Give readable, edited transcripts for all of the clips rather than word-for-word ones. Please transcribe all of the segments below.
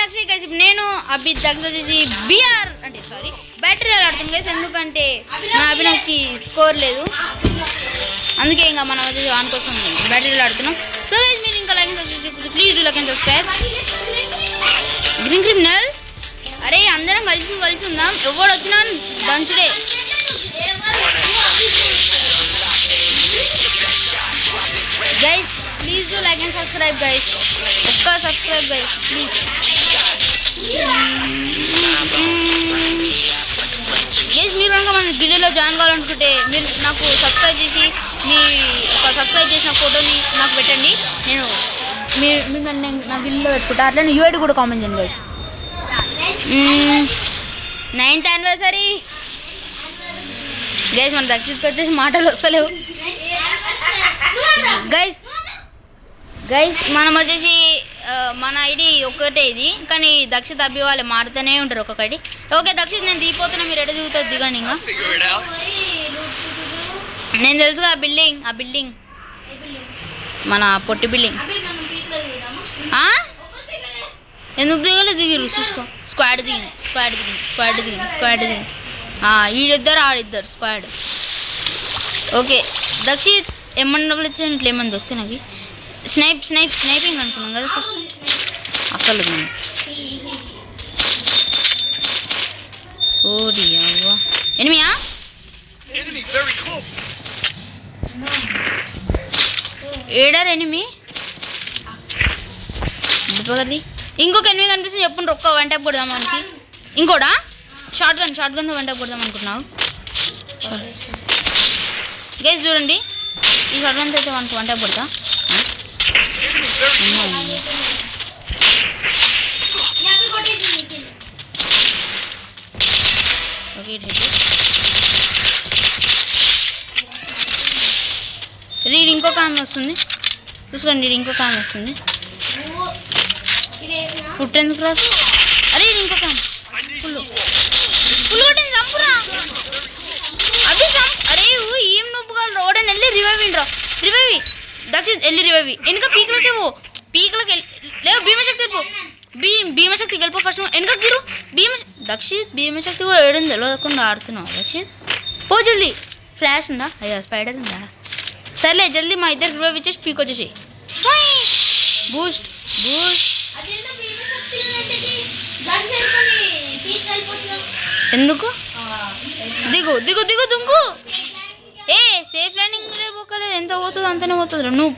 Akshay guys నేను అభి దగ్గర వచ్చేసి బిఆర్ అంటే సారీ బ్యాటరీ ఆడుతుంది గైస్. ఎందుకంటే మన అభినవ్కి స్కోర్ లేదు, అందుకే ఇంకా మనం వచ్చేసి వాన్ కోసం బ్యాటరీలో ఆడుతున్నాం. సో గైస్ మీరు ఇంకా like please do like and subscribe. Green criminal అరే అందరం కలిసి ఉందాం, ఎవడు వచ్చినా దంచుడే. Guys please do like and subscribe guys, ఒక్క సబ్స్క్రైబ్ గైస్ ప్లీజ్. గైస్ మీరు కనుక మన గిల్లీలో జాయిన్ కావాలనుకుంటే మీరు నాకు సబ్స్క్రైబ్ చేసి మీ ఒక సబ్స్క్రైబ్ చేసిన ఫోటోని నాకు పెట్టండి, నేను మీరు నా గిల్లీలో పెట్టుకుంటా. అట్లనే యూఐడి కూడా కామెంట్ చేయండి గైస్. 9th యానివర్సరీ గైస్, మన దక్షిణకి వచ్చేసి మాటలు వస్తలేవు గైస్. మనం వచ్చేసి మన ఐడి ఒక్కటే ఇది, కానీ దక్షిత్ అబ్బి వాళ్ళు మారుతూనే ఉంటారు ఒక్కొక్కటి. ఓకే దక్షిత్ నేను దిగిపోతున్నా, మీరు ఎడ దిగుతుంది దిగండి. ఇంకా నేను తెలుసుగా ఆ బిల్డింగ్ మన పొట్టి బిల్డింగ్. ఎందుకు దిగిరు చూసుకో. స్క్వాడ్ దిగింది. ఈడిద్దరు ఆడిద్దరు స్క్వాడ్. ఓకే దక్షిత్ ఏమన్నా డబ్బులు ఇచ్చాను ఇట్లా ఏమన్నా దొరికితే నాకు స్నైపింగ్ అనుకున్నాం కదా అసలు. ఓడి అవ్వా ఎనిమియా ఏడారు ఎనిమి పగది. ఇంకొక ఎనిమిది కనిపిస్తుంది చెప్పుండ్రు, ఒక్క వన్ ట్యాప్ కొడదాం మనకి. ఇంకోడా షార్ట్ గన్తో వన్ ట్యాప్ కొడదాం అనుకుంటున్నావు గైస్. చూడండి ఈ షార్ట్ గన్తో అయితే మనకు వన్ ట్యాప్ కొడతా. ఓకే రీడ్ ఇంకొక ఆమె వస్తుంది చూసుకోండి, ఇంకొక ఆమె వస్తుంది. ఫుట్ ఎందుకు రాదు? అరే ఇంకొక ఫుల్ కొట్టింది చంపురా అభి అరే ఏం నొప్పుగా రోడని వెళ్ళి రివైవ్ దక్షిత్ వెళ్ళి రివైవ్ వెనుక పీకలకి పీకలకి లేవు. భీమశక్తి గెలిపో ఫస్ట్ వెనుక తిరు. దక్షిత్ భీమశక్తి కూడా ఏడు తెలియకుండా ఆడుతున్నావు దక్షిత్. పో జల్దీ. ఫ్లాష్ ఉందా? అయ్యా స్పైడర్ ఉందా? సర్లే జల్దీ మా ఇద్దరు రివైవ్ ఇచ్చేసి పీక్ వచ్చేసి బూస్ట్. ఎందుకు దిగు దుంకు. ఏ సేఫ్ ల్యాండింగ్ పోకలేదు, ఎంత పోతుందో అంతనే పోతుంది నువ్వు.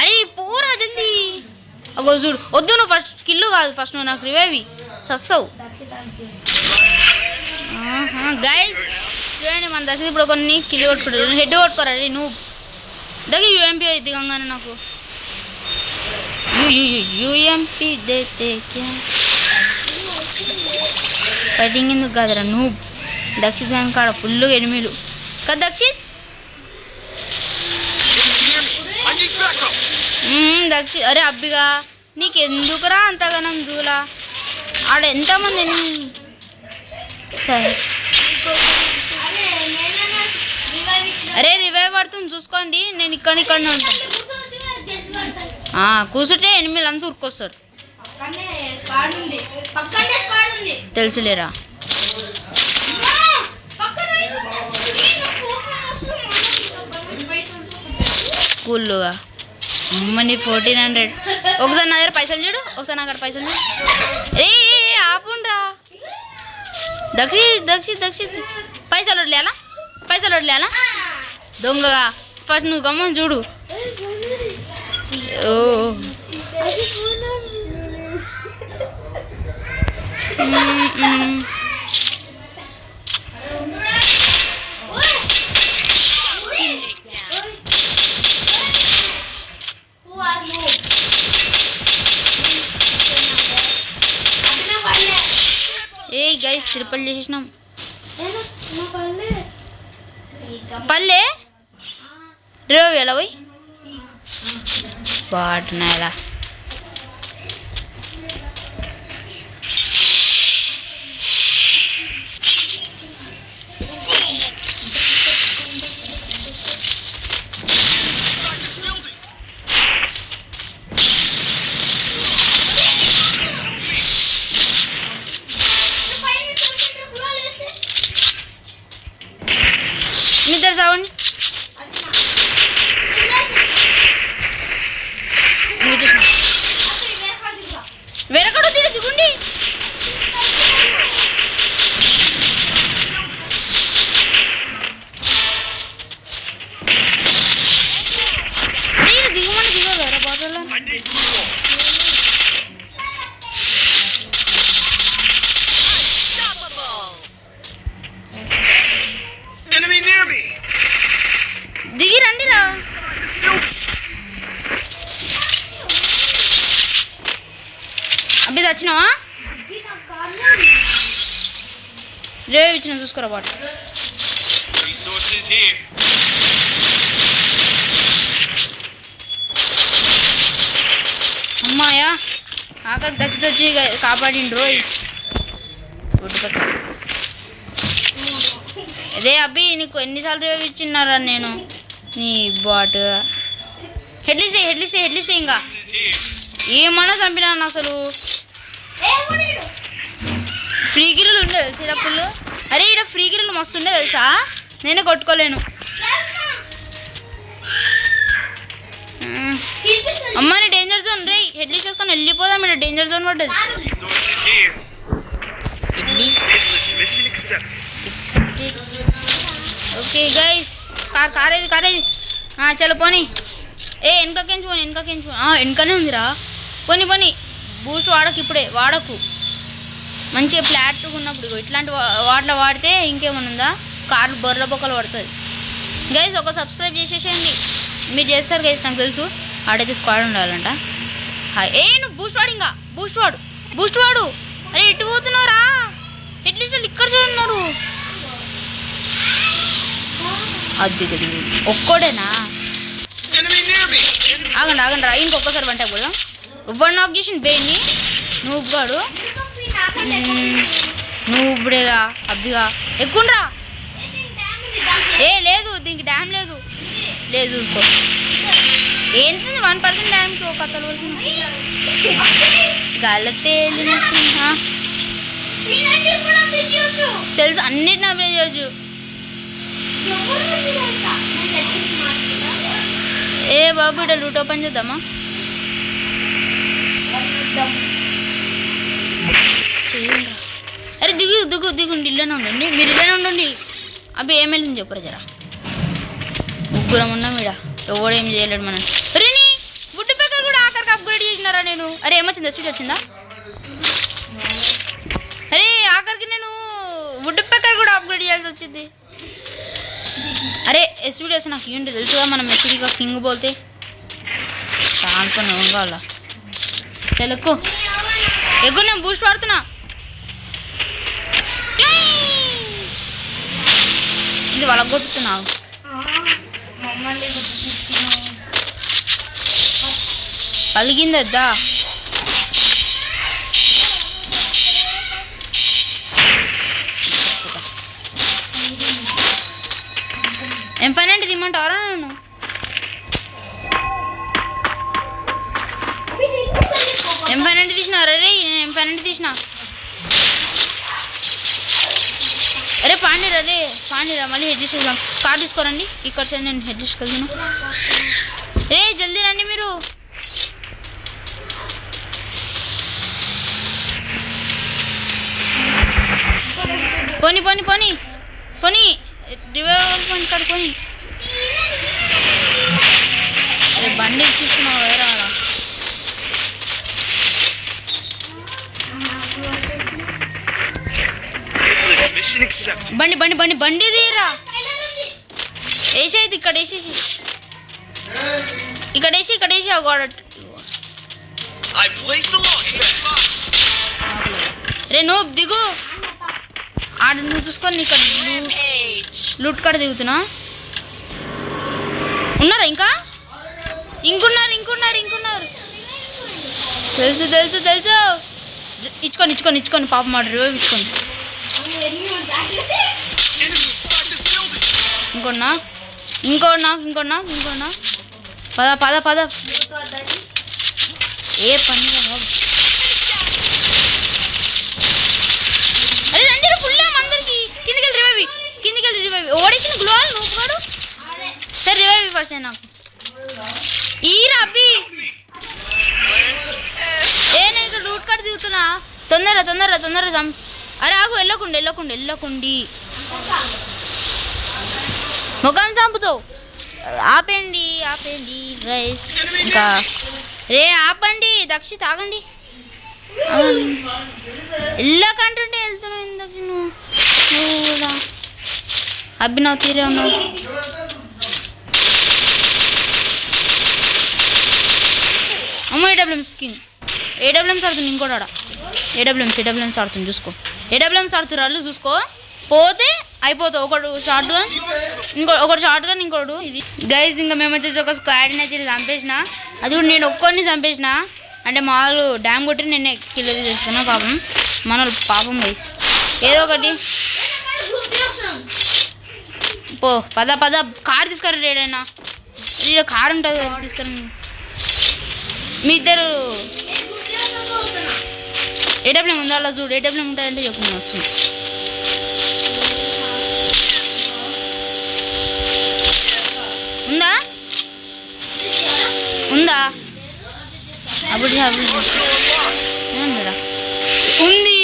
అరే పోరా జల్దీ. అగో చూడు, వద్దు నువ్వు ఫస్ట్ కిల్లు కాదు, ఫస్ట్ నువ్వు నాకు రివైవ్ సస్తావు. గైస్ చూడండి మన దగ్గర ఇప్పుడు కొన్ని కిల్లు కొట్టుకుంటారు, హెడ్ కొట్టుకోరా నువ్వు దగ్గర యూఎంపీ దిగంగానే నాకు యూఎంపీ దేతే ఫైటింగ్ ఎందుకు కాదురా నువ్వు. దక్షిత్ గాని కాడ ఫుల్గా ఎనిమిలు కదా దక్షిత్. దక్షిత్ అరే అబ్బిగా నీకెందుకురా అంతగానం దూలా ఆడ ఎంతమంది సరే. అరే రివైవ్ పడుతుంది చూసుకోండి, నేను ఇక్కడనే ఉంటాను. కూర్చుంటే ఎనిమిది అంతా ఉరుకొస్తారు తెలుసులేరా. కూల్గా అమ్మని 1400. ఒకసారి నా దగ్గర పైసలు చూడు, ఒకసారి నా దగ్గర పైసలు చూడు. ఏ ఆపుండ్రా దక్షిత్ పైసలు వదిలేయాలా దొంగగా. ఫస్ట్ నువ్వు గమ్మని చూడు. ఓ ఏ గైస్ ట్రిపుల్ చేసేసినాం. పల్లె రేవు ఎలా పోయి పాటనాయలా. అబ్బి తెచ్చినావా రివైవ్ ఇచ్చిన చూసుకోరా బాట అమ్మాయా ఆకలి తెచ్చి కాపాడిండు రోయ్ అదే అబ్బి నీకు ఎన్నిసార్లు రివైవ్ ఇచ్చిన్నారా నేను నీ బాట్ హెడ్లిస్ట్ ఇంకా ఏమన్నా చంపినాను అసలు ఫ్రీ గిల్లులు ఉండే తెలుసు ఇక్కడ పుల్లు అరే ఇక్కడ ఫ్రీ గిల్లులు మస్తు ఉండే తెలుసా నేనే కొట్టుకోలేను అమ్మా నీ డేంజర్ జోన్ రే హెడ్లిస్ట్ వేసుకొని వెళ్ళిపోదాం ఇక్కడ డేంజర్ జోన్ పడ్డది ఓకే గైస్ కార్ ఏది చలో పోనీ వెనకకించి పోనీ వెనకనే ఉందిరా పోనీ బూస్ట్ వాడకు ఇప్పుడే వాడకు మంచిగా ఫ్లాట్గా ఉన్నప్పుడు ఇట్లాంటి వాటిలో వాడితే ఇంకేమన్నా ఉందా కార్లు బొర్ర బొక్కలు పడుతుంది గైస్ ఒక సబ్స్క్రైబ్ చేసేసేయండి మీరు చేస్తారు గైస్ నాకు తెలుసు ఆడైతే స్క్వాడ్ ఉండాలంట హాయ్ నువ్వు బూస్ట్ వాడు అరే ఎటు పోతున్నారా ఎట్లీస్ట్ వాళ్ళు ఇక్కడ చూడన్నారు అది ఒక్కడేనా ఆగండి రా ఇంకొకసారి వంట కూడా ఎవరు నాకు చేసిన బేని నువ్వు గాడు నువ్వు ఇప్పుడేగా అబ్బిగా ఎక్కువరా లేదు దీనికి డ్యామ్ లేదు చూసుకో ఎంత 1% డ్యామ్కి ఒక కథలు వరకు గలతే తెలుసు అన్నిటిని అప్లై చేయొచ్చు బాబు ఇక్కడ లూట్ ఓపెన్ చేద్దామా చేయండి అరే దిగుండి ఇల్లునే ఉండండి మీరు ఇల్లునే ఉండండి అబ్బి ఏమైంది చెప్పరా జరా ముగ్గురం ఉన్నాం ఇడ ఎవడేం చేయలేడు మనం అరే నీ వుడ్ పేకర్ కూడా ఆఖరికి అప్గ్రేడ్ చేసినారా నేను అరే ఏమొచ్చిందా స్వీట్ వచ్చిందా అరే ఆఖరికి నేను వుడ్ పేకర్ కూడా అప్గ్రేడ్ చేయాల్సి వచ్చింది అరే ఎస్వీడి వస్తే నాకు ఏంటి తెలుసుగా మనం ఎస్వీడిగా కింగ్ పోతే అనుకున్నాం కావాలా ఎక్కువ నేను బూస్ట్ వాడుతున్నా ఇది వాళ్ళ కొట్టుతున్నావు పలిగిందద్దా ఏం పని అంటే తిమ్మంటావరా నన్ను ఏం పని అంటే తీసినారా రే నేను ఏం పని అంటే తీసిన అరే పాండిరా మళ్ళీ హెడ్ డిష్ చేద్దాం కార్ తీసుకోరండి ఇక్కడ సైడ్ నేను హెడ్ డిష్కి వెళ్తాను రే జల్దీ రండి మీరు పోనీ రివైవల్ పాయింట్ కడుకొని బండి ఎక్కిస్తున్నావు వేరే అలా బండి తీరా వేసేది ఇక్కడ వేసి రే నువ్వు దిగు ఆడ నువ్వు చూసుకొని ఇక్కడ లూట్ కాడ దిగుతున్నా ఉన్నారా ఇంకా ఇంకున్నారు తెలుసు ఇచ్చుకొని పాప మాట రివైవ్ ఇచ్చుకోండి ఇంకోనా పద ఏ పని అరే రండి ఫుల్ అందరికి కిందికి వెళ్ళి రివైవ్ ఓడేసిన గ్లోల్ నువ్వు కూడా సరే రివైవ్ ఫస్ట్ నాకు ఈరా అబ్బి నేను ఇక్కడ రూట్ కట్ దిగుతున్నా తొందర అరే ఆగు వెళ్ళకుండి ముఖం చంపుతావు ఆపండి గైస్ ఇంకా రే ఆపండి దక్షి తాగండి వెళ్ళకంటుంటే వెళ్తున్నావు దక్షి నువ్వు కూడా అభినవ్ తీరే ఉన్నావు అమ్మాయి డబ్ల్యూఎం స్కిన్ ఏడబ్ల్యూఎంస్ ఆడుతుంది ఇంకోటి ఆడ. ఏడబ్ల్యూఎంస్ ఆడుతుంది చూసుకో. ఏడబ్ల్యూఎంస్ ఆడుతున్నారు వాళ్ళు చూసుకో. పోతే అయిపోతావు. ఒకడు షార్ట్ గన్ ఒకటి షార్ట్ గన్ ఇంకోడు ఇది. గైజ్ ఇంకా మేము వచ్చేసి ఒక స్క్వాడ్ని అయితే చంపేసిన. అది కూడా నేను ఒక్కడిని చంపేసిన. అంటే మా వాళ్ళు డ్యామ్ కొట్టి నేను కిల్ చేసుకున్నా. పాపం మన పాపం గైస్. ఏదో ఒకటి పో పద కార్ తీసుకురా. రేడైనా కార్ ఉంటుంది కదా తీసుకురా. మీ ఇద్దరు ఏడబ్ల్యూఎం ఉందా అలా చూడు. ఏడబ్ల్యూఎం ఉంటాయంటే చెప్పు నేను వస్తుంది. ఉందా అప్పుడు ఉంది.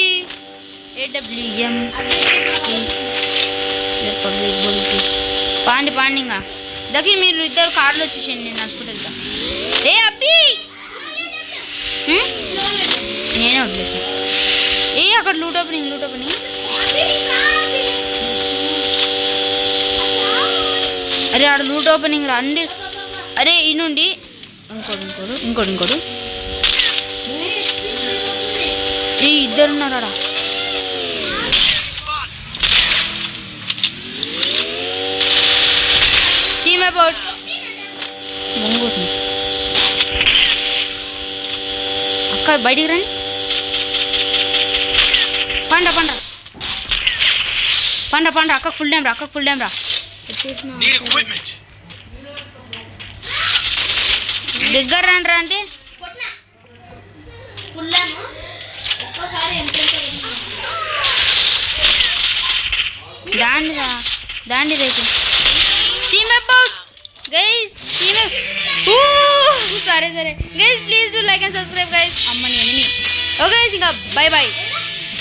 ఏడబ్ల్యూఎం పాండి ఇంకా దక్షిణ మీరు ఇద్దరు కార్లో వచ్చేసేయండి. నేను నడుచుకుంటూ వెళ్తా. ఏ అబ్బి నేనే వదిలేసిన. ఏ అక్కడ లూట్ ఓపెనింగ్ అరే ఆడ లూట్ ఓపెనింగ్ రండి. అరే ఈ నుండి ఇంకోడు ఈ ఇద్దరు ఉన్నారు ఆడ. టీమ్ అబౌట్ అక్క బయటికి రండి. పండ అక్కకు ఫుల్ డ్యామ్ రా. దగ్గర రండి అంటే దాండి రేపు టీమ్ అబౌట్ గైస్. సరే guys please do like and subscribe guys. అమ్మని ఎనిమి. ఓకే గైస్ ఇంకా బై